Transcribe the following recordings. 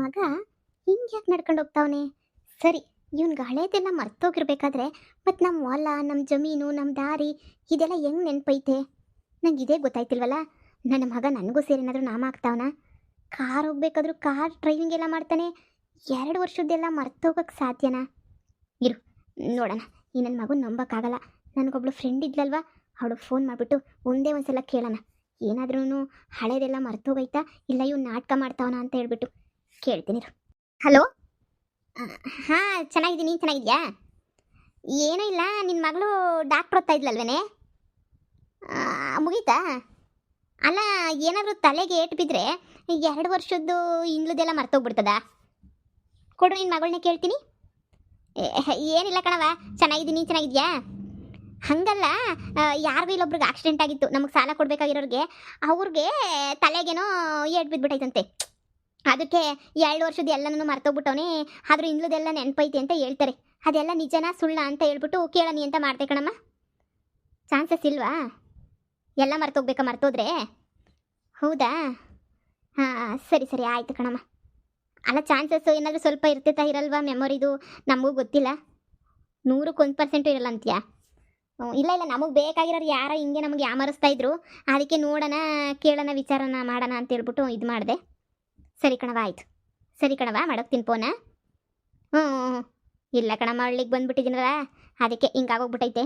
ಮಗ ಹಿಂಗೆ ಯಾಕೆ ನಡ್ಕೊಂಡು ಹೋಗ್ತಾವನೆ? ಸರಿ, ಇವ್ನಿಗೆ ಹಳೇದೆಲ್ಲ ಮರ್ತೋಗಿರ್ಬೇಕಾದ್ರೆ ಮತ್ತು ನಮ್ಮ ಹೊಲ, ನಮ್ಮ ಜಮೀನು, ನಮ್ಮ ದಾರಿ ಇದೆಲ್ಲ ಹೆಂಗೆ ನೆನಪೈತೆ? ನಂಗೆ ಇದೇ ಗೊತ್ತಾಯ್ತಿಲ್ವಲ್ಲ. ನನ್ನ ಮಗ ನನಗೂ ಸೇರಿ ಏನಾದರೂ ನಾಮ ಆಗ್ತಾವನ? ಕಾರ್ ಹೋಗ್ಬೇಕಾದ್ರೂ ಕಾರ್ ಡ್ರೈವಿಂಗ್ ಎಲ್ಲ ಮಾಡ್ತಾನೆ. 2 ವರ್ಷದ್ದೆಲ್ಲ ಮರ್ತೋಗಕ್ಕೆ ಸಾಧ್ಯನಾ? ಇರು, ನೋಡೋಣ. ಈ ನನ್ನ ಮಗನ ನಂಬಕ್ಕಾಗಲ್ಲ. ನನಗೊಬ್ಳು ಫ್ರೆಂಡ್ ಇದ್ಲಲ್ವ, ಅವಳಿಗೆ ಫೋನ್ ಮಾಡಿಬಿಟ್ಟು ಒಂದೇ ಒಂದ್ಸಲ ಕೇಳೋಣ. ಏನಾದ್ರೂ ಹಳೇದೆಲ್ಲ ಮರ್ತೋಗೈತಾ, ಇಲ್ಲ ಇವ್ನು ನಾಟಕ ಮಾಡ್ತಾವನ ಅಂತ ಹೇಳ್ಬಿಟ್ಟು ಕೇಳ್ತೀನಿ. ಹಲೋ. ಹಾಂ, ಚೆನ್ನಾಗಿದ್ದೀನಿ. ಚೆನ್ನಾಗಿದ್ಯಾ? ಏನೂ ಇಲ್ಲ, ನಿನ್ನ ಮಗಳು ಡಾಕ್ಟ್ರ್ ಓದ್ತಾ ಇದ್ಲಲ್ವೇನೆ? ಮುಗೀತಾ? ಅಲ್ಲ, ಏನಾದರೂ ತಲೆಗೆ ಏಟು ಬಿದ್ದರೆ 2 ವರ್ಷದ್ದು ಇಂಗ್ಲದೆಲ್ಲ ಮರ್ತೋಗ್ಬಿಡ್ತದ? ಕೊಡು, ನಿನ್ನ ಮಗಳನ್ನೇ ಕೇಳ್ತೀನಿ. ಏನಿಲ್ಲ ಕಣವ, ಚೆನ್ನಾಗಿದ್ದೀನಿ. ಚೆನ್ನಾಗಿದ್ಯಾ? ಹಂಗಲ್ಲ, ಯಾರಿಗೂ ಇಲ್ಲೊಬ್ರಿಗೆ ಆಕ್ಸಿಡೆಂಟ್ ಆಗಿತ್ತು, ನಮಗೆ ಸಾಲ ಕೊಡಬೇಕಾಗಿರೋರಿಗೆ. ಅವ್ರಿಗೆ ತಲೆಗೇನೋ ಏಟು ಬಿದ್ದುಬಿಟ್ಟೈತಂತೆ. ಅದಕ್ಕೆ 2 ವರ್ಷದ ಎಲ್ಲನೂ ಮರ್ತೋಗ್ಬಿಟ್ಟವನೇ. ಆದರೂ ಇಂಗ್ಲದೆಲ್ಲ ನೆನಪೈತಿ ಅಂತ ಹೇಳ್ತಾರೆ. ಅದೆಲ್ಲ ನಿಜನಾ ಸುಳ್ಳ ಅಂತ ಹೇಳ್ಬಿಟ್ಟು ಕೇಳನಿ ಅಂತ ಮಾಡ್ದೆ ಕಣಮ್ಮ. ಚಾನ್ಸಸ್ ಇಲ್ವಾ? ಎಲ್ಲ ಮರ್ತೋಗ್ಬೇಕಾ? ಮರ್ತೋದ್ರೆ ಹೌದಾ? ಹಾಂ, ಸರಿ ಸರಿ, ಆಯಿತು ಕಣಮ್ಮ. ಅಲ್ಲ, ಚಾನ್ಸಸ್ ಏನಾದರೂ ಸ್ವಲ್ಪ ಇರ್ತೈತಾ ಇರಲ್ವಾ ಮೆಮೊರಿದು? ನಮಗೂ ಗೊತ್ತಿಲ್ಲ. 100% ಇರಲ್ಲ ಅಂತೀಯಾ? ಇಲ್ಲ ಇಲ್ಲ, ನಮಗೆ ಬೇಕಾಗಿರೋರು ಯಾರೋ ಹಿಂಗೆ ನಮಗೆ ಯಾಮರಿಸ್ತಾ ಇದ್ರು. ಅದಕ್ಕೆ ನೋಡೋಣ, ಕೇಳೋಣ, ವಿಚಾರನ ಮಾಡೋಣ ಅಂತ ಹೇಳ್ಬಿಟ್ಟು ಇದು ಮಾಡಿದೆ. ಸರಿ ಕಣವ, ಆಯಿತು. ಸರಿ ಕಣವ, ಮಾಡೋಕ್ತೀನಿ ಫೋನ. ಹ್ಞೂ, ಇಲ್ಲ ಕಣಮ್ಮ, ಹಳ್ಳಿಗೆ ಬಂದುಬಿಟ್ಟಿದ್ದೀನಲ್ಲ, ಅದಕ್ಕೆ ಹಿಂಗಾಗೋಗ್ಬಿಟ್ಟೈತೆ.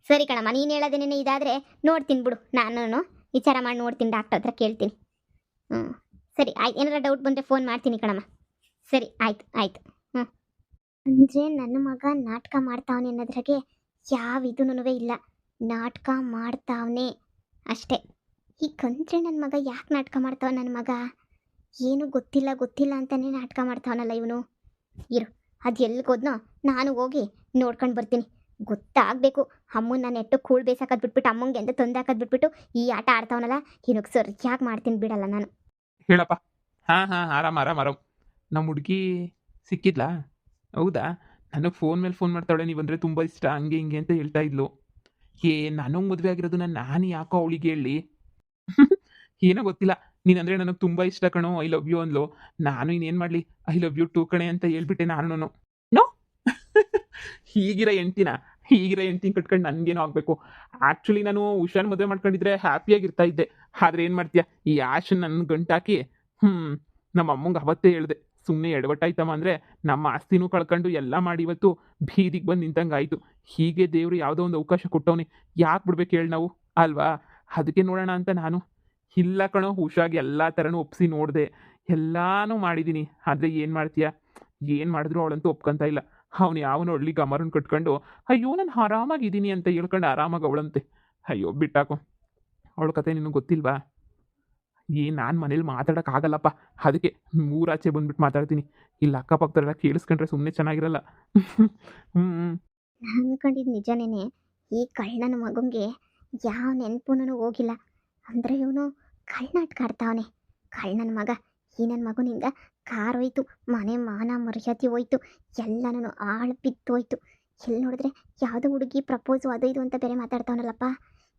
ಸರಿ ಕಣಮ್ಮ, ನೀನು ಹೇಳೋದೇನೇ ಇದಾದರೆ ನೋಡ್ತೀನಿ ಬಿಡು. ನಾನು ವಿಚಾರ ಮಾಡಿ ನೋಡ್ತೀನಿ, ಡಾಕ್ಟರ್ ಹತ್ರ ಕೇಳ್ತೀನಿ. ಹ್ಞೂ, ಸರಿ ಆಯ್ತು. ಏನಾರ ಡೌಟ್ ಬಂದರೆ ಫೋನ್ ಮಾಡ್ತೀನಿ ಕಣಮ್ಮ. ಸರಿ, ಆಯಿತು ಆಯಿತು. ಹ್ಞೂ. ಅಂದರೆ ನನ್ನ ಮಗ ನಾಟಕ ಮಾಡ್ತಾವನೆ ಅನ್ನೋದ್ರಾಗೆ ಯಾವ ಇದೂ ಇಲ್ಲ. ನಾಟಕ ಮಾಡ್ತಾವನೆ ಅಷ್ಟೇ. ಈ ಕಂತ್ರೆ ನನ್ನ ಮಗ ಯಾಕೆ ನಾಟಕ ಮಾಡ್ತಾವ? ನನ್ನ ಮಗ ಏನು ಗೊತ್ತಿಲ್ಲ ಗೊತ್ತಿಲ್ಲ ಅಂತಲೇ ನಾಟಕ ಮಾಡ್ತಾವನಲ್ಲ ಇವನು. ಇರು, ಅದು ಎಲ್ಲಿಗೋದ್ನೋ ನಾನು ಹೋಗಿ ನೋಡ್ಕೊಂಡು ಬರ್ತೀನಿ. ಗೊತ್ತಾಗಬೇಕು. ಅಮ್ಮನ ನೆಟ್ಟು ಕೂಳು ಬೇಸಾಕದ್ ಬಿಟ್ಬಿಟ್ಟು, ಅಮ್ಮಂಗೆ ಎಂತ ತೊಂದಾಕದ್ ಬಿಟ್ಬಿಟ್ಟು ಈ ಆಟ ಆಡ್ತಾವನಲ್ಲ, ಇವನಿಗೆ ಸರಿಯಾಗಿ ಮಾಡ್ತೀನಿ, ಬಿಡಲ್ಲ ನಾನು. ಹೇಳಪ್ಪ. ಹಾಂ ಹಾಂ, ಆರಾಮ್ ಆರಾಮ್ ಆರಾಮ್. ನಮ್ಮ ಹುಡುಗಿ ಸಿಕ್ಕಿದ್ಲಾ? ಹೌದಾ? ನನಗೆ ಫೋನ್ ಮೇಲೆ ಫೋನ್ ಮಾಡ್ತಾಳೆ, ನೀವಂದರೆ ತುಂಬ ಇಷ್ಟ, ಹಂಗೆ ಹಿಂಗೆ ಅಂತ ಹೇಳ್ತಾ ಇದ್ಲು. ನನಗೆ ಮದುವೆ ಆಗಿರೋದು ನಾನು ಯಾಕೋ ಅವಳಿಗೆ ಹೇಳಿ ಏನೋ ಗೊತ್ತಿಲ್ಲ. ನೀನಂದರೆ ನನಗೆ ತುಂಬ ಇಷ್ಟ ಕಣೋ, ಐ ಲವ್ ಯು ಅಂದ್ಲು. ನಾನು ಇನ್ನೇನು ಮಾಡಲಿ, ಐ ಲವ್ ಯು ಟೂ ಕಣೆ ಅಂತ ಹೇಳ್ಬಿಟ್ಟೆ ನಾನು. ನೋ ಹೀಗಿರೋ ಹೆಂಡ್ತಿನ ಕಟ್ಕೊಂಡು ನನಗೇನೋ ಆಗಬೇಕು. ಆ್ಯಕ್ಚುಲಿ ನಾನು ಹುಷಾರ್ ಮದುವೆ ಮಾಡ್ಕೊಂಡಿದ್ರೆ ಹ್ಯಾಪಿಯಾಗಿರ್ತಾ ಇದ್ದೆ. ಆದರೆ ಏನು ಮಾಡ್ತೀಯ, ಈ ಆಶನ್ ನನ್ನ ಗಂಟಾಕಿ ನಮ್ಮ ಅಮ್ಮಂಗೆ ಅವತ್ತೇ ಹೇಳಿದೆ, ಸುಮ್ಮನೆ ಎಡವಟ್ಟಾಯ್ತಮ್ಮ. ಅಂದರೆ ನಮ್ಮ ಆಸ್ತಿನೂ ಕಳ್ಕೊಂಡು ಎಲ್ಲ ಮಾಡಿ ಇವತ್ತು ಬೀದಿಗೆ ಬಂದು ನಿಂತಂಗೆ ಆಯಿತು. ಹೀಗೆ ದೇವರು ಯಾವುದೋ ಒಂದು ಅವಕಾಶ ಕೊಟ್ಟವನಿ, ಯಾಕೆ ಬಿಡ್ಬೇಕು ಹೇಳಿ ನಾವು, ಅಲ್ವಾ? ಅದಕ್ಕೆ ನೋಡೋಣ ಅಂತ ನಾನು. ಇಲ್ಲ ಕಣೋ, ಹುಷಾಗಿ ಎಲ್ಲ ಥರನೂ ಒಪ್ಪಿಸಿ ನೋಡಿದೆ, ಎಲ್ಲನೂ ಮಾಡಿದ್ದೀನಿ. ಆದರೆ ಏನು ಮಾಡ್ತೀಯ, ಏನು ಮಾಡಿದ್ರು ಅವಳಂತೂ ಒಪ್ಕೊಂತ ಇಲ್ಲ. ಅವನು ಯಾವನು ಹಳ್ಳಿ ಗಮರನ್ ಕಟ್ಕೊಂಡು ಅಯ್ಯೋ ನಾನು ಆರಾಮಾಗಿದ್ದೀನಿ ಅಂತ ಹೇಳ್ಕೊಂಡು ಆರಾಮಾಗಿ ಅವಳಂತೆ. ಅಯ್ಯೋ ಬಿಟ್ಟಾಕೋ, ಅವಳ ಕತೆ ನಿನಗೆ ಗೊತ್ತಿಲ್ವಾ? ನಾನು ಮನೇಲಿ ಮಾತಾಡೋಕ್ಕಾಗಲ್ಲಪ್ಪ, ಅದಕ್ಕೆ ಊರಾಚೆ ಬಂದ್ಬಿಟ್ಟು ಮಾತಾಡ್ತೀನಿ. ಇಲ್ಲ ಅಕ್ಕಪಕ್ಕದವರೆಲ್ಲ ಕೇಳಿಸ್ಕೊಂಡ್ರೆ ಸುಮ್ಮನೆ ಚೆನ್ನಾಗಿರಲ್ಲ. ಹ್ಞೂ. ಅನ್ಕೊಂಡಿದ್ದು ನಿಜನೇನೆ. ಈ ಕಳ್ಳನ ಮಗಂಗೆ ಯಾವ ನೆನಪುನೂ ಹೋಗಿಲ್ಲ. ಅಂದರೆ ಇವನು ಕಳ್ಳನಾಟಕ ಆಡ್ತಾವನೆ. ಕಳ್ಳನ ಮಗ. ಈ ನನ್ನ ಮಗನಿಂದ ಕಾರ್ ಹೋಯ್ತು, ಮನೆ ಮಾನ ಮರ್ಯಾದೆ ಹೋಯ್ತು, ಎಲ್ಲನೂ ಆಳು ಬಿತ್ತೋಯ್ತು. ಎಲ್ಲಿ ನೋಡಿದ್ರೆ ಯಾವುದೋ ಹುಡುಗಿ ಪ್ರಪೋಸು ಅದು ಇದು ಅಂತ ಬೇರೆ ಮಾತಾಡ್ತಾವನಲ್ಲಪ್ಪ.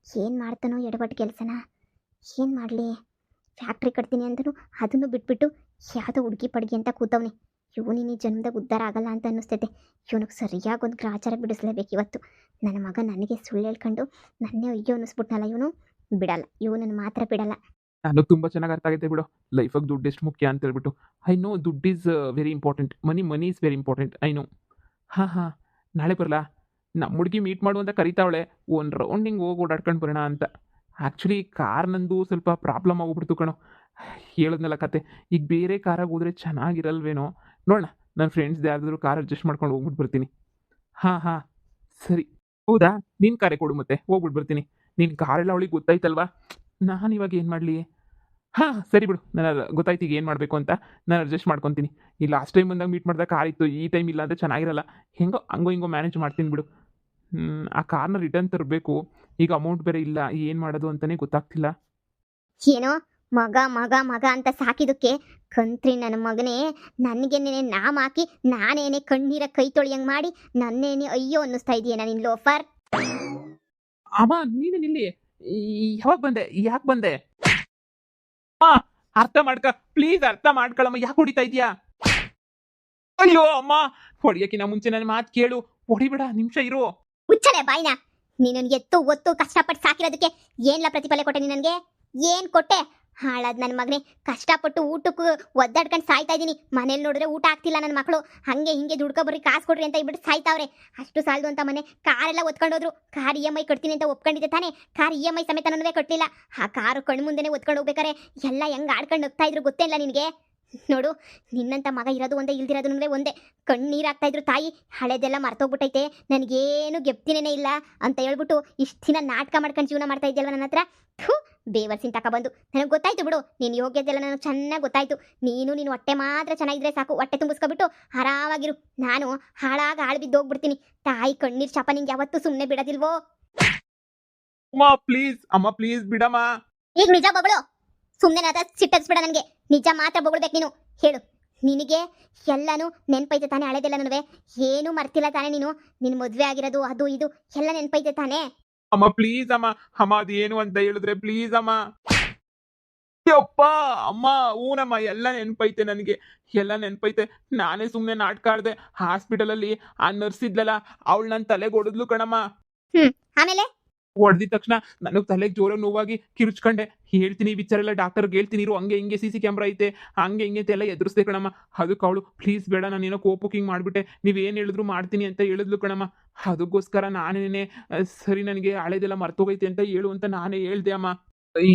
ಏನು ಮಾಡ್ತಾನೋ ಎಡವಟ್ಟು ಕೆಲಸನ? ಏನು ಮಾಡಲಿ? ಫ್ಯಾಕ್ಟ್ರಿ ಕಟ್ತೀನಿ ಅಂತಲೂ ಅದನ್ನು ಬಿಟ್ಬಿಟ್ಟು ಯಾವುದೋ ಹುಡುಗಿ ಪಡ್ಗಿ ಅಂತ ಕೂತವನೆ. ಇವನಿನ ಜನ್ಮದಾಗ ಉದ್ಧಾರ ಆಗಲ್ಲ ಅಂತ ಅನ್ನಿಸ್ತೈತೆ. ಇವನಿಗೆ ಸರಿಯಾಗಿ ಒಂದು ಗ್ರಾಚಾರ ಬಿಡಿಸ್ಲೇಬೇಕು ಇವತ್ತು. ನನ್ನ ಮಗ ನನಗೆ ಸುಳ್ಳು ಹೇಳ್ಕೊಂಡು ನನ್ನೇ ಅಯ್ಯೋ ಅನ್ನಿಸ್ಬಿಟ್ನಲ್ಲ, ಇವನು ಬಿಡಲ್ಲ, ಇವನನ್ನು ಮಾತ್ರ ಬಿಡಲ್ಲ. ನನಗೆ ತುಂಬ ಚೆನ್ನಾಗಿ ಅರ್ಥ ಆಗುತ್ತೆ ಬಿಡು, ಲೈಫಾಗಿ ದುಡ್ಡು ಎಷ್ಟು ಮುಖ್ಯ ಅಂತ ಹೇಳ್ಬಿಟ್ಟು. ಐ ನೋ ದುಡ್ಡು is very important, money is very important, I know. ಹಾಂ ಹಾಂ, ನಾಳೆ ಬರಲಾ? ನಮ್ಮ ಹುಡುಗಿ ಮೀಟ್ ಮಾಡು ಅಂತ ಕರಿತಾವಳೆ, ಒಂದು ರೌಂಡಿಂಗ್ ಹೋಗಿ ಓಡಾಡ್ಕೊಂಡು ಬರೋಣ ಅಂತ. ಆ್ಯಕ್ಚುಲಿ ಕಾರ್ ನಂದು ಸ್ವಲ್ಪ ಪ್ರಾಬ್ಲಮ್ ಆಗೋಗ್ಬಿಡ್ತು ಕಣೋ, ಹೇಳಿದ್ನಲ್ಲ ಕತೆ. ಈಗ ಬೇರೆ ಕಾರಾಗಿ ಹೋದರೆ ಚೆನ್ನಾಗಿರಲ್ವೇನೋ, ನೋಡೋಣ. ನನ್ನ ಫ್ರೆಂಡ್ಸ್ದು ಯಾರಾದರೂ ಕಾರ್ ಅಡ್ಜಸ್ಟ್ ಮಾಡ್ಕೊಂಡು ಹೋಗ್ಬಿಟ್ಟು ಬರ್ತೀನಿ. ಹಾಂ ಹಾಂ, ಸರಿ. ಹೌದಾ? ನಿನ್ನ ಕಾರೇ ಕೊಡು ಮತ್ತೆ, ಹೋಗ್ಬಿಟ್ಟು ಬರ್ತೀನಿ. ನಿನ್ನ ಕಾರೆಲ್ಲ ಅವಳಿಗೆ ಗೊತ್ತಾಯ್ತಲ್ವಾ? ನಾನು ಇವಾಗ ಏನು ಮಾಡಲಿ? ಹಾಂ ಸರಿ ಬಿಡು, ನಾನು ಗೊತ್ತಾಯ್ತು ಈಗ ಏನು ಮಾಡಬೇಕು ಅಂತ. ನಾನು ಅಡ್ಜಸ್ಟ್ ಮಾಡ್ಕೊತೀನಿ. ಈ ಲಾಸ್ಟ್ ಟೈಮ್ ಬಂದಾಗ ಮೀಟ್ ಮಾಡಿದಾಗ ಕಾರ್ ಇತ್ತು, ಈ ಟೈಮ್ ಇಲ್ಲ ಅಂದರೆ ಚೆನ್ನಾಗಿರಲ್ಲ. ಹೆಂಗೋ ಹಂಗೋ ಹಿಂಗೋ ಮ್ಯಾನೇಜ್ ಮಾಡ್ತೀನಿ ಬಿಡು. ಆ ಕಾರ್ನ ರಿಟರ್ನ್ ತರಬೇಕು. ಈಗ ಅಮೌಂಟ್ ಬೇರೆ ಇಲ್ಲ, ಏನು ಮಾಡೋದು ಅಂತಲೇ ಗೊತ್ತಾಗ್ತಿಲ್ಲ. ಏನೋ ಮಗ ಮಗ ಮಗ ಅಂತ ಸಾಕಿದಕ್ಕೆ ಕಂತ್ರಿ ನನ್ನ ಮಗನೇ ನನಗೇನೆ ನಾಮ ಹಾಕಿ ನಾನೇನೆ ಕಣ್ಣೀರ ಕೈ ತೊಳೆಯಂಗೆ ಮಾಡಿ ನನ್ನೇನೆ ಅಯ್ಯೋ ಅನ್ನಿಸ್ತಾ ಇದೆಯೇನ ನಿನ್ನ ಲೋಫರ್? ಅಮ್ಮ ನೀನು ನಿಲ್ಲಿ, ಯಾವಾಗ ಬಂದೆ, ಯಾಕೆ ಬಂದೆ? ಅಮ್ಮ ಅರ್ಥ ಮಾಡ್ಕ, ಪ್ಲೀಸ್ ಅರ್ಥ ಮಾಡ್ಕೊಳಮ್ಮ. ಯಾಕೆ ಹೊಡಿತಾ ಇದೀಯಾ? ಅಯ್ಯೋ ಅಮ್ಮ, ಹೊಡಿಯಕ್ಕಿನ ಮುಂಚೆ ನನ್ನ ಮಾತು ಕೇಳು. ಹೊಡಿಬೇಡ, ನಿಮಿಷ ಇರು. ಹುಚ್ಚಲೆ ಬಾಯ್ನ. ನೀನು ಎತ್ತು ಒತ್ತು ಕಷ್ಟಪಟ್ಟು ಸಾಕಿರೋದಕ್ಕೆ ಏನ್ಲ ಪ್ರತಿಫಲ ಕೊಟ್ಟೆ ನೀನು ನನಗೆ? ಏನ್ ಕೊಟ್ಟೆ? ಹಾಳಾದ್ ನನ್ನ ಮಗನೇ, ಕಷ್ಟಪಟ್ಟು ಊಟಕ್ಕೂ ಒದ್ದಾಡ್ಕೊಂಡು ಸಾಯ್ತಾ ಇದ್ದೀನಿ. ಮನೇಲಿ ನೋಡಿದ್ರೆ ಊಟ ಆಗ್ತಿಲ್ಲ ನನ್ನ ಮಕ್ಕಳು. ಹಂಗೆ ಹಿಂಗೆ ದುಡ್ಕೊ ಬರ್ರಿ, ಕಾಸು ಕೊಡ್ರಿ ಅಂತ ಇಟ್ಬಿಟ್ಟು ಸಾಯ್ತಾವ್ರೆ. ಅಷ್ಟು ಸಾಲದು ಅಂತ ಮನೆ ಕಾರೆಲ್ಲ ಒತ್ಕೊಂಡೋದ್ರು. ಕಾರ್ EMI ಕಟ್ತೀನಿ ಅಂತ ಒಪ್ಕೊಂಡಿದ್ದೆ ತಾನೇ? ಕಾರ್ EMI ಸಮೇತನೂ ಕಟ್ಟಲಿಲ್ಲ. ಆ ಕಾರು ಕಣ್ಣು ಮುಂದೆನೆ ಒತ್ಕೊಂಡು ಹೋಗ್ಬೇಕಾರೆ ಎಲ್ಲ ಹೆಂಗ್ ಆಡ್ಕೊಂಡು ಹೋಗ್ತಾ ಇದ್ರು ಗೊತ್ತೇ ಇಲ್ಲ ನಿನಗೆ? ನೋಡು, ನಿನ್ನಂತ ಮಗ ಇರೋದು ಒಂದೇ, ಇಲ್ದಿರೋದು ಒಂದೇ. ಕಣ್ಣೀರಾಗ್ತಾ ಇದ್ರು ತಾಯಿ. ಹಳೇದೆಲ್ಲ ಮರ್ತೋಗ್ಬಿಟ್ಟೈತೆ, ನನಗೇನು ಗೆಪ್ತಿನೇ ಇಲ್ಲ ಅಂತ ಹೇಳ್ಬಿಟ್ಟು ಇಷ್ಟು ದಿನ ನಾಟಕ ಮಾಡ್ಕೊಂಡು ಜೀವನ ಮಾಡ್ತಾ ಇದ್ದಲ್ವ ನನ್ನ ಹತ್ರ. ಥೂ, ಬೇವರ್ಸಿನ ತಕ ಬಂದು. ನನಗೆ ಗೊತ್ತಾಯ್ತು ಬಿಡು, ನೀನು ಯೋಗ್ಯತೆ ಎಲ್ಲ ನನಗೆ ಚೆನ್ನಾಗಿ ಗೊತ್ತಾಯ್ತು. ನೀನು ಹೊಟ್ಟೆ ಮಾತ್ರ ಚೆನ್ನಾಗಿದ್ರೆ ಸಾಕು, ಹೊಟ್ಟೆ ತುಂಬಿಸ್ಕೊಬಿಟ್ಟು ಆರಾಮಾಗಿರು. ನಾನು ಹಾಳಾಗಿ ಬಿದ್ದು ಹೋಗ್ಬಿಡ್ತೀನಿ. ತಾಯಿ ಕಣ್ಣೀರ್ ಶಾಪ ನಿಂಗೆ ಯಾವತ್ತೂ ಸುಮ್ಮನೆ ಬಿಡೋದಿಲ್ವೋ? ಅಮ್ಮ ಪ್ಲೀಸ್, ಅಮ್ಮ ಪ್ಲೀಸ್ ಬಿಡಮ್ಮ. ಈಗ ನಿಜ ಬಗಳು, ಸುಮ್ಮನೆ ಅದ ಸಿಟ್ಟಿಸ್ಬಿಡ ನನಗೆ. ನಿಜ ಮಾತ್ರ ಬೊಗಳ್ಬೇಕು ನೀನು. ಹೇಳು, ನಿನಗೆ ಎಲ್ಲನೂ ನೆನ್ಪೈತೆ ತಾನೇ? ಹಳೆದೆಲ್ಲ ನನಗೆ ಏನೂ ಮರ್ತಿಲ್ಲ ತಾನೇ ನೀನು? ನಿನ್ನ ಮದುವೆ ಆಗಿರೋದು ಅದು ಇದು ಎಲ್ಲ ನೆನ್ಪೈತೆ ತಾನೇ? ಅಮ್ಮ ಪ್ಲೀಸ್ ಅಮ್ಮ, ಅಮ್ಮ ಅದೇನು ಅಂತ ಹೇಳಿದ್ರೆ ಪ್ಲೀಸ್ ಅಮ್ಮ. ಯಪ್ಪ ಅಮ್ಮ, ಊನಮ್ಮ, ಎಲ್ಲ ನೆನ್ಪೈತೆ ನನಗೆ, ಎಲ್ಲ ನೆನ್ಪೈತೆ. ನಾನೇ ಸುಮ್ಮನೆ ನಾಟಕ ಆಡ್ದೆ. ಹಾಸ್ಪಿಟಲಲ್ಲಿ ಆ ನರ್ಸ್ ಇದ್ಲಲ್ಲ, ಅವಳು ನನ್ನ ತಲೆಗೆ ಹೊಡೆದ್ಲು ಕಣಮ್ಮ. ಆಮೇಲೆ ಹೊಡೆದಿದ ತಕ್ಷಣ ನನಗೆ ತಲೆಗೆ ಜೋರಾಗಿ ನೋವಾಗಿ ಕಿರುಚ್ಕೊಂಡೆ. ಹೇಳ್ತೀನಿ ಈ ವಿಚಾರ ಎಲ್ಲ ಡಾಕ್ಟರ್ಗೆ ಹೇಳ್ತೀನಿ ಇರು, ಹಂಗೆ ಹಿಂಗೆ CC ಕ್ಯಾಮ್ರಾ ಐತೆ, ಹಂಗೆ ಹಿಂಗೆ ಅಂತೆಲ್ಲ ಎದುರಿಸ್ದೆ ಕಣಮ್ಮ. ಅದಕ್ಕೆ ಅವಳು ಪ್ಲೀಸ್ ಬೇಡ, ನಾನೇನೋ ಕೋಪಕ್ಕೆ ಹಿಂಗೆ ಮಾಡಿಬಿಟ್ಟೆ, ನೀವೇನು ಹೇಳಿದ್ರು ಮಾಡ್ತೀನಿ ಅಂತ ಹೇಳಿದ್ಲು ಕಣಮ್ಮ. ಅದಕ್ಕೋಸ್ಕರ ನಾನೇನೆ ಸರಿ ನನಗೆ ಹಳೇದೆಲ್ಲ ಮರ್ತೋಗೈತೆ ಅಂತ ಹೇಳು ಅಂತ ನಾನೇ ಹೇಳ್ದೆ ಅಮ್ಮ.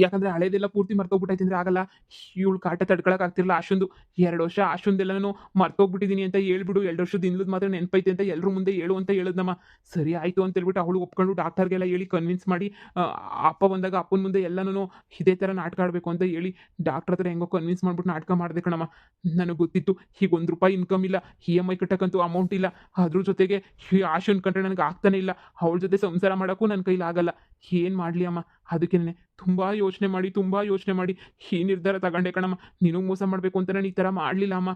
ಯಾಕಂದ್ರೆ ಹಳೇದೆಲ್ಲ ಪೂರ್ತಿ ಮರ್ತೋಗ್ಬಿಟ್ಟೈತೆ ಅಂದ್ರೆ ಆಗಲ್ಲ. ಇವಳು ಕಾಟ ತಡ್ಕೊಳಕ್ ಆಗ್ತಿರಲ್ಲ. ಅಷ್ಟೊಂದು 2 ವರ್ಷ ಅಷ್ಟೊಂದೆಲ್ಲನೂ ಮರ್ತೋಗ್ಬಿಟ್ಟಿದ್ದೀನಿ ಅಂತ ಹೇಳ್ಬಿಡು. 2 ವರ್ಷದ ಹಿಂದ್ಲದ್ ಮಾತ್ರ ನೆನಪೈತೆ ಅಂತ ಎಲ್ಲರೂ ಮುಂದೆ ಹೇಳು ಅಂತ ಹೇಳಿದ್ನಮ್ಮ. ಸರಿ ಆಯಿತು ಅಂತ ಹೇಳ್ಬಿಟ್ಟು ಅವಳು ಒಪ್ಕೊಂಡು ಡಾಕ್ಟರ್ಗೆಲ್ಲ ಹೇಳಿ ಕನ್ವಿನ್ಸ್ ಮಾಡಿ, ಅಪ್ಪ ಬಂದಾಗ ಅಪ್ಪನ ಮುಂದೆ ಎಲ್ಲನೂ ಇದೇ ಥರ ನಾಟಕ ಆಡಬೇಕು ಅಂತ ಹೇಳಿ ಡಾಕ್ಟರ್ ಹತ್ರ ಹೆಂಗೋ ಕನ್ವಿನ್ಸ್ ಮಾಡ್ಬಿಟ್ಟು ನಾಟಕ ಮಾಡಿದೆ ಕಣಮ್ಮ. ನನಗೆ ಗೊತ್ತಿತ್ತು ಈಗ ₹1 ಇನ್ಕಮ್ ಇಲ್ಲ, EMI ಕಟ್ಟಕ್ಕಂತೂ ಅಮೌಂಟ್ ಇಲ್ಲ. ಅದ್ರ ಜೊತೆಗೆ ಈ ಆಶನ್ ಕಂಡ್ರೆ ನನಗೆ ಆಗ್ತಾನೆ ಇಲ್ಲ. ಅವಳ ಜೊತೆ ಸಂಸಾರ ಮಾಡೋಕ್ಕೂ ನನ್ನ ಕೈಲಾಗಲ್ಲ. ಏನು ಮಾಡಲಿ ಅಮ್ಮ? ಅದಕ್ಕೇನೆ ತುಂಬ ಯೋಚನೆ ಮಾಡಿ ಈ ನಿರ್ಧಾರ ತಗೊಂಡೆ ಕಣಮ್ಮ. ನಿನಗೆ ಮೋಸ ಮಾಡಬೇಕು ಅಂತ ನಾನು ಈ ಥರ ಮಾಡಲಿಲ್ಲ ಅಮ್ಮ.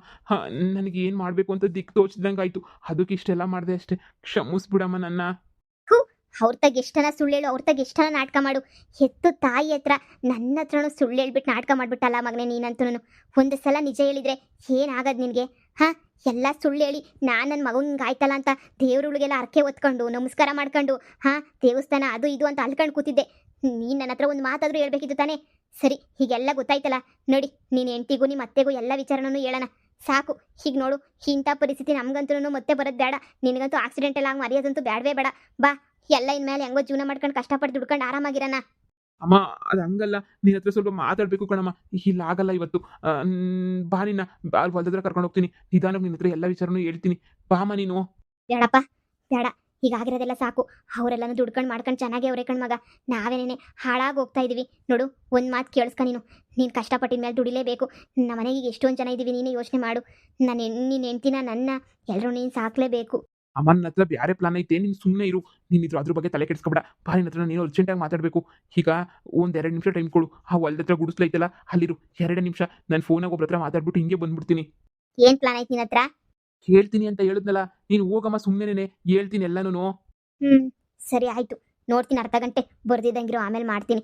ನನಗೆ ಏನು ಮಾಡಬೇಕು ಅಂತ ದಿಕ್ಕು ತೋಚಿದಂಗೆ ಆಯಿತು. ಅದಕ್ಕೆ ಇಷ್ಟೆಲ್ಲ ಮಾಡಿದೆ ಅಷ್ಟೇ. ಕ್ಷಮಿಸ್ಬಿಡಮ್ಮ ನನ್ನ. ಅವ್ರ ತಗ ಎಷ್ಟನ ಸುಳ್ಳು ಹೇಳು, ಅವ್ರ ತಗ ಎಷ್ಟನ ನಾಟಕ ಮಾಡು. ಹೆತ್ತು ತಾಯಿ ಹತ್ರ ನನ್ನ ಹತ್ರನೂ ಸುಳ್ಳು ಹೇಳ್ಬಿಟ್ಟು ನಾಟಕ ಮಾಡ್ಬಿಟ್ಟಲ್ಲ ಮಗನೇ ನೀನಂತೂ. ಒಂದು ಸಲ ನಿಜ ಹೇಳಿದ್ರೆ ಏನಾಗದು ನಿನಗೆ? ಎಲ್ಲ ಸುಳ್ಳು ಹೇಳಿ ನಾನು ನನ್ನ ಮಗಂಗೆ ಆಯ್ತಲ್ಲ ಅಂತ ದೇವ್ರುಗಳಿಗೆಲ್ಲ ಅರ್ಕೆ ಹೊತ್ಕೊಂಡು ನಮಸ್ಕಾರ ಮಾಡ್ಕೊಂಡು ದೇವಸ್ಥಾನ ಅದು ಇದು ಅಂತ ಅಲ್ಕೊಂಡು ಕೂತಿದ್ದೆ. ನೀನು ನನ್ನ ಹತ್ರ ಒಂದು ಮಾತಾದರೂ ಹೇಳ್ಬೇಕಿತ್ತು ತಾನೇ? ಸರಿ, ಹೀಗೆಲ್ಲ ಗೊತ್ತಾಯ್ತಲ್ಲ. ನೋಡಿ, ನೀನು ಹೆಂಡ್ತಿಗೂ ನಿಮ್ಮ ಅತ್ತೆಗೂ ಎಲ್ಲ ವಿಚಾರನೂ ಹೇಳೋಣ. ಸಾಕು. ಹೀಗೆ ನೋಡು, ಇಂಥ ಪರಿಸ್ಥಿತಿ ನಮ್ಗಂತೂ ಮತ್ತೆ ಬರೋದು ಬೇಡ. ನಿನಗಂತೂ ಆಕ್ಸಿಡೆಂಟ್ ಎಲ್ಲ ಆಗಿ ಮರೆಯೋದಂತೂ ಬೇಡವೇ ಬೇಡ. ಬಾ, ಎಲ್ಲ ಇನ್ಮೇಲೆ ಹೆಂಗೋ ಜೀವನ ಮಾಡ್ಕೊಂಡು ಕಷ್ಟಪಟ್ಟು ದುಡ್ಕೊಂಡು ಆರಾಮಾಗಿರೋಣ. ಅಮ್ಮ ಅದು ಹಂಗಲ್ಲ, ನಿನ್ನ ಹತ್ರ ಸ್ವಲ್ಪ ಮಾತಾಡಬೇಕು ಕಣಮ್ಮ. ಇಲ್ಲ ಆಗಲ್ಲ ಇವತ್ತು. ಬಾ, ನಿನ್ನ ಹೊಲದ ಹತ್ರ ಕರ್ಕೊಂಡು ಹೋಗ್ತೀನಿ. ನಿಧಾನಕ್ಕೆ ನಿನ್ನ ಹತ್ರ ಎಲ್ಲ ವಿಚಾರನೂ ಹೇಳ್ತೀನಿ. ಬಾಮ್ಮ ನೀನು. ಬೇಡಪ್ಪ, ಬೇಡ. ಹೀಗಾಗಿರೋದೆಲ್ಲ ಸಾಕು. ಅವರೆಲ್ಲನೂ ದುಡ್ಕೊಂಡು ಮಾಡ್ಕೊಂಡು ಚೆನ್ನಾಗಿ ಅವರೇ ಕಣ್ ಮಗ. ನಾವೇನೇನೆ ಹಾಳಾಗಿ ಹೋಗ್ತಾ ಇದೀವಿ ನೋಡು. ಒಂದು ಮಾತು ಕೇಳಿಸ್ಕ ನೀನು. ನೀನು ಕಷ್ಟಪಟ್ಟಿದ ಮೇಲೆ ದುಡಿಲೇಬೇಕು. ನಮ್ಮ ಮನೆಗೆ ಎಷ್ಟೊಂದು ಜನ ಇದ್ದೀವಿ, ನೀನೇ ಯೋಚನೆ ಮಾಡು. ನೀನು ಹೆಂಡ್ತಿನ ನನ್ನ ಎಲ್ಲರೂ ನೀನು ಸಾಕಲೇಬೇಕು. ಅಮ್ಮ ನನ್ನ ಹತ್ರ ಬೇರೆ ಪ್ಲಾನ್ ಐತೆ, ನೀನು ಸುಮ್ಮನೆ ಇರು. ನೀನಿದ್ರು ಅದ್ರ ಬಗ್ಗೆ ತಲೆ ಕೆಡಿಸ್ಕೊಬೇಡ. ಬಾ, ನಿನ್ನ ಹತ್ರ ನೀನು ಅರ್ಜೆಂಟಾಗಿ ಮಾತಾಡಬೇಕು. ಈಗ ಒಂದು 2 ನಿಮಿಷ ಟೈಮ್ ಕೊಡು. ಆ ಹೊಲದ ಹತ್ರ ಗುಡಿಸ್ಲೈತಲ್ಲ, ಅಲ್ಲಿರು 2 ನಿಮಿಷ. ನಾನು ಫೋನಾಗ ಒಬ್ಬರ ಹತ್ರ ಮಾತಾಡ್ಬಿಟ್ಟು ಹಿಂಗೆ ಬಂದ್ಬಿಡ್ತೀನಿ. ಏನು ಪ್ಲಾನ್ ಐತಿ ನಿನ್ನ ಹತ್ರ? ಹೇಳ್ತೀನಿ ಅಂತ ಹೇಳಿದ್ನಲ್ಲ, ನೀನು ಹೋಗಮ್ಮ, ಸುಮ್ಮನೆ ಹೇಳ್ತೀನಿ ಎಲ್ಲನೂ. ಸರಿ ಆಯಿತು, ನೋಡ್ತೀನಿ. ಅರ್ಧ ಗಂಟೆ ಬರ್ದಿದ್ದಂಗಿರೋ, ಆಮೇಲೆ ಮಾಡ್ತೀನಿ.